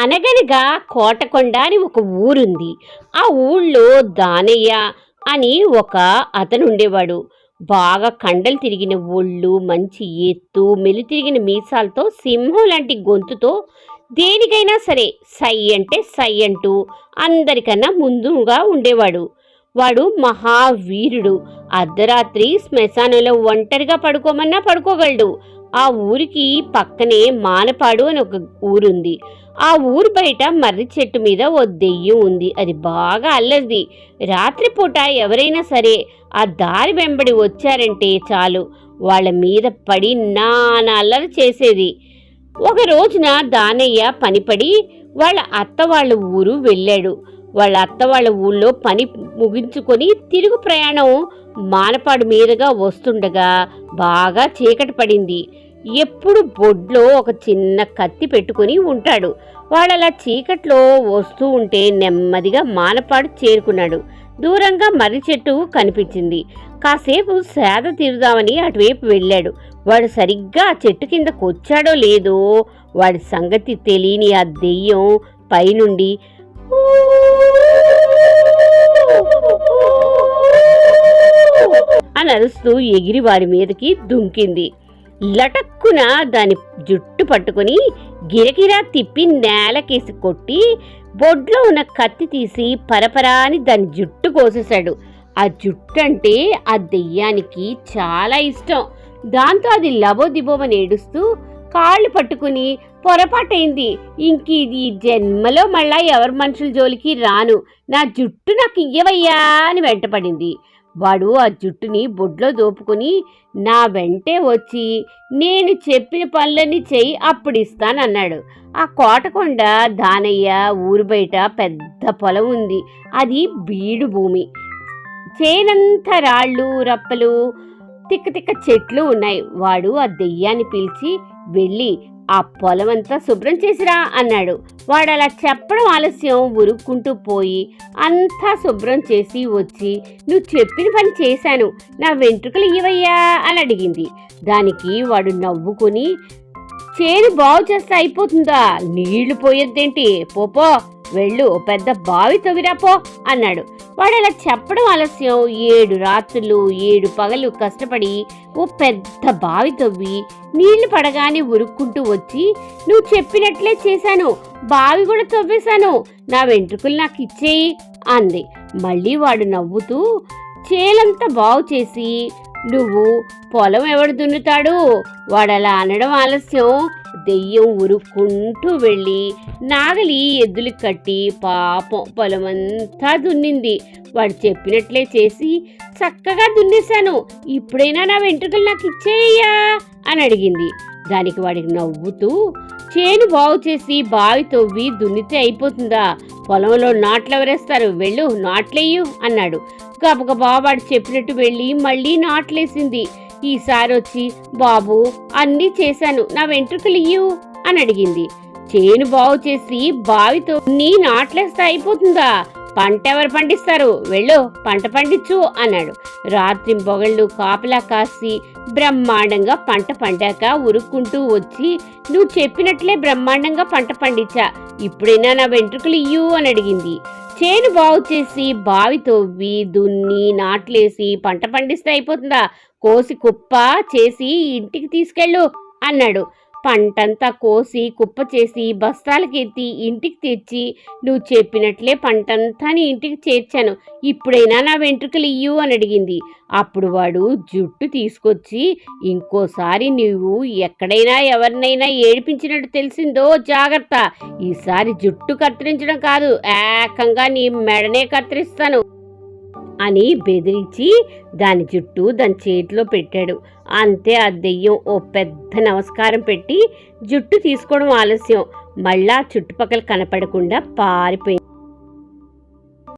అనగనగా కోటకొండ అని ఒక ఊరుంది. ఆ ఊళ్ళో దానయ్య అని ఒక అతను ఉండేవాడు. బాగా కండలు తిరిగిన ఒళ్ళు, మంచి ఎత్తు, మెలితిరిగిన మీసాలతో, సింహం లాంటి గొంతుతో దేనికైనా సరే సై అంటే సై అంటూ అందరికన్నా ముందుగా ఉండేవాడు. వాడు మహావీరుడు. అర్ధరాత్రి శ్మశానంలో ఒంటరిగా పడుకోమన్నా పడుకోగలడు. ఆ ఊరికి పక్కనే మానపాడు అని ఒక ఊరుంది. ఆ ఊరు బయట మర్రి చెట్టు మీద ఓ దెయ్యం ఉంది. అది బాగా అల్లరిది. రాత్రిపూట ఎవరైనా సరే ఆ దారి వెంబడి వచ్చారంటే చాలు వాళ్ళ మీద పడి నానా అల్లరి చేసేది. ఒక రోజున దానయ్య పనిపడి వాళ్ళ అత్త వాళ్ళ ఊరు వెళ్ళాడు. వాళ్ళ అత్త వాళ్ళ ఊళ్ళో పని ముగించుకొని తిరుగు ప్రయాణం మానపాడు మీదుగా వస్తుండగా బాగా చీకటి పడింది. ఎప్పుడు బొడ్లో ఒక చిన్న కత్తి పెట్టుకుని ఉంటాడు. వాళ్ళలా చీకట్లో వస్తూ ఉంటే నెమ్మదిగా మానపాడు చేరుకున్నాడు. దూరంగా మర్రి చెట్టు కనిపించింది. కాసేపు సేద తీరుదామని అటువైపు వెళ్ళాడు. వాడు సరిగ్గా ఆ చెట్టు కిందకొచ్చాడో లేదో వాడి సంగతి తెలియని ఆ దెయ్యం పైనుండి అని అరుస్తూ ఎగిరి వారి మీదకి దుంకింది. లటక్కున దాని జుట్టు పట్టుకుని గిరగిరా తిప్పి నేలకేసి కొట్టి బొడ్లో ఉన్న కత్తి తీసి పరపరాని దాని జుట్టు కోసేశాడు. ఆ జుట్టు అంటే ఆ దెయ్యానికి చాలా ఇష్టం. దాంతో అది లబోదిబోమని ఏడుస్తూ కాళ్ళు పట్టుకుని పొరపాటైంది, ఇంకీది జన్మలో మళ్ళా ఎవరి మనుషుల జోలికి రాను, నా జుట్టు నాకు ఇయ్యవయ్యా అని వెంటపడింది. వాడు ఆ జుట్టుని బొడ్లో దోపుకొని నా వెంటే వచ్చి నేను చెప్పిన పనులన్నీ చెయ్యి అప్పుడు ఇస్తానన్నాడు. ఆ కోటకొండ దానయ్య ఊరు బయట పెద్ద పొలం ఉంది. అది బీడు భూమి. చేనంతా రాళ్ళు రప్పలు తిక్క తిక్క చెట్లు ఉన్నాయి. వాడు ఆ దెయ్యాన్ని పిలిచి వెళ్ళి ఆ పొలమంతా శుభ్రం చేసిరా అన్నాడు. వాడు అలా చెప్పడం ఆలస్యం ఉరుక్కుంటూ పోయి అంతా శుభ్రం చేసి వచ్చి నువ్వు చెప్పిన పని చేశాను, నా వెంట్రుకలు ఇవ్వయ్యా అని అడిగింది. దానికి వాడు నవ్వుకుని చేను బాగు చేస్తే అయిపోతుందా, నీళ్లు పోయొద్దేంటి, పోపో వెళ్ళు పెద్ద బావి తవ్విరాపో అన్నాడు. వాడు అలా చెప్పడం ఆలస్యం 7 రాత్రులు 7 పగలు కష్టపడి ఓ పెద్ద బావి తవ్వి నీళ్లు పడగానే ఉరుక్కుంటూ వచ్చి నువ్వు చెప్పినట్లే చేశాను, బావి కూడా తవ్వేశాను, నా వెంట్రుకలు నాకు ఇచ్చేయి అంది. మళ్ళీ వాడు నవ్వుతూ చేలంతా బాగు చేసి నువ్వు పొలం ఎవడు దున్నుతాడు, వాడలా అనడం ఆలస్యం దెయ్యం ఉరుక్కుంటూ వెళ్ళి నాగలి ఎద్దులు కట్టి పాపం పొలమంతా దున్నింది. వాడు చెప్పినట్లే చేసి చక్కగా దున్నేశాను, ఇప్పుడైనా నా వెంట్రుకలు నాకు ఇచ్చేయ్యా అని అడిగింది. దానికి వాడికి నవ్వుతూ చేను బాగు చేసి బావి తవ్వి దున్నితే అయిపోతుందా, పొలంలో నాట్లెవరేస్తారు, వెళ్ళు నాట్లేయు అన్నాడు. గబగబా వాడు చెప్పినట్టు వెళ్ళి మళ్ళీ నాట్లేసింది. ఈసారి వచ్చి బాబు అన్నీ చేశాను, నా వెంట్రుకలు ఇయ్యు అని అడిగింది. చేను బాగు చేసి బావితో నీ నాట్లేస్తే అయిపోతుందా, పంట ఎవరు పండిస్తారు, వెళ్ళు పంట పండించు అన్నాడు. రాత్రి పొగళ్ళు కాపలా కాసి బ్రహ్మాండంగా పంట పండాక ఉరుక్కుంటూ వచ్చి నువ్వు చెప్పినట్లే బ్రహ్మాండంగా పంట పండించా, ఇప్పుడైనా నా వెంట్రుకలు ఇయ్యు అని అడిగింది. చేను బాగు చేసి బావి తవ్వి దున్ని నాట్లేసి పంట పండిస్తే అయిపోతుందా, కోసి కుప్ప చేసి ఇంటికి తీసుకెళ్ళు అన్నాడు. పంటంతా కోసి కుప్ప చేసి బస్తాలకి ఎత్తి ఇంటికి తెచ్చి నువ్వు చెప్పినట్లే పంటంతా నీ ఇంటికి చేర్చాను, ఇప్పుడైనా నా వెంట్రుకలు ఇయ్యు అని అడిగింది. అప్పుడు వాడు జుట్టు తీసుకొచ్చి ఇంకోసారి నువ్వు ఎక్కడైనా ఎవరినైనా ఏడిపించినట్టు తెలిసిందో జాగ్రత్త, ఈసారి జుట్టు కత్తిరించడం కాదు ఏకంగా నీ మెడనే కత్తిరిస్తాను అని బెదిరించి దాని జుట్టు దాని చేతిలో పెట్టాడు. అంతే ఆ దెయ్యం ఓ పెద్ద నమస్కారం పెట్టి జుట్టు తీసుకోవడం ఆలస్యం మళ్ళా చుట్టుపక్కల కనపడకుండా పారిపోయింది.